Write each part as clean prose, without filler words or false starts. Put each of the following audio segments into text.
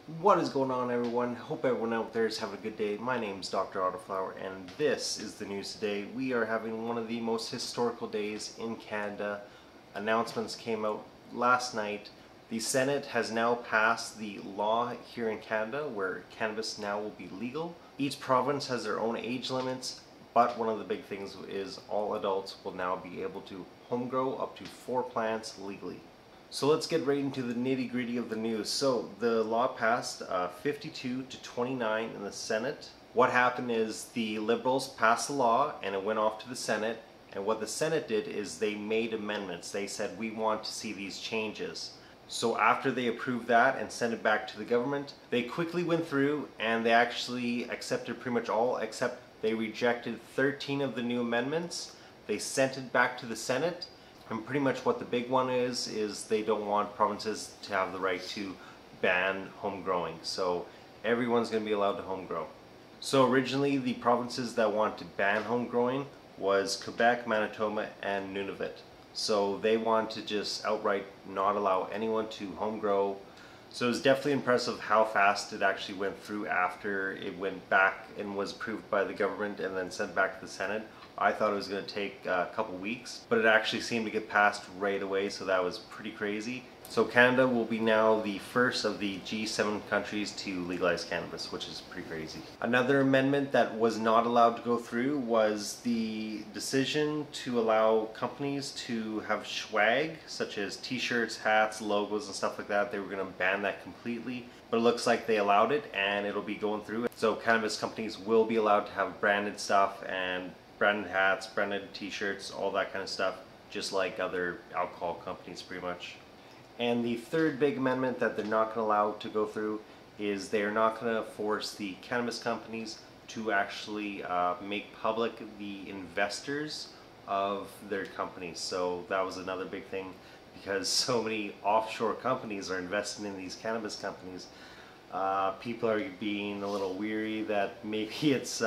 What is going on, everyone? Hope everyone out there is having a good day. My name is Dr. Autoflower and this is the news today. We are having one of the most historical days in Canada. Announcements came out last night. The Senate has now passed the law here in Canada where cannabis now will be legal. Each province has their own age limits, but one of the big things is all adults will now be able to home grow up to 4 plants legally. So let's get right into the nitty gritty of the news. So the law passed 52 to 29 in the Senate. What happened is the Liberals passed the law and it went off to the Senate. And what the Senate did is they made amendments. They said, we want to see these changes. So after they approved that and sent it back to the government, they quickly went through and they actually accepted pretty much all, except they rejected 13 of the new amendments. They sent it back to the Senate. And pretty much what the big one is they don't want provinces to have the right to ban home growing. So everyone's going to be allowed to home grow. So originally the provinces that wanted to ban home growing was Quebec, Manitoba, and Nunavut. So they want to just outright not allow anyone to home grow. So it was definitely impressive how fast it actually went through after it went back and was approved by the government and then sent back to the Senate. I thought it was going to take a couple weeks, but it actually seemed to get passed right away, so that was pretty crazy. So Canada will be now the first of the G7 countries to legalize cannabis, which is pretty crazy. Another amendment that was not allowed to go through was the decision to allow companies to have swag, such as t-shirts, hats, logos, and stuff like that. They were going to ban that completely, but it looks like they allowed it and it'll be going through. So cannabis companies will be allowed to have branded stuff and branded hats, branded t-shirts, all that kind of stuff, just like other alcohol companies pretty much. And the third big amendment that they're not going to allow to go through is they're not going to force the cannabis companies to actually make public the investors of their companies. So that was another big thing because so many offshore companies are investing in these cannabis companies. People are being a little weary that maybe it's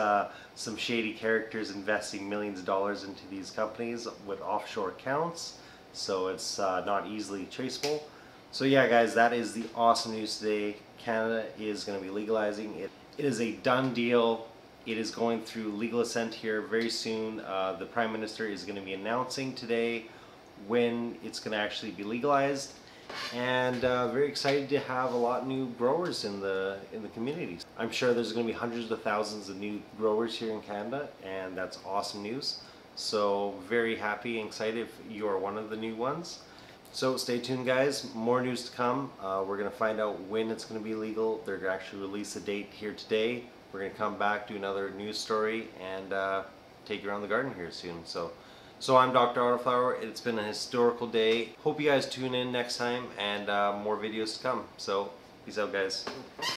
some shady characters investing millions of dollars into these companies with offshore accounts, so it's not easily traceable. So yeah guys, that is the awesome news today. Canada is going to be legalizing it. It is a done deal. It is going through legal assent here very soon. The Prime Minister is going to be announcing today when it's going to actually be legalized. And very excited to have a lot of new growers in the communities. I'm sure there's going to be hundreds of thousands of new growers here in Canada, and that's awesome news. So very happy and excited if you are one of the new ones. So stay tuned guys, more news to come. We're going to find out when it's going to be legal. They're going to actually release a date here today. We're going to come back, do another news story, and take you around the garden here soon. So I'm Dr. Autoflower. It's been a historical day. Hope you guys tune in next time and more videos to come. So peace out guys.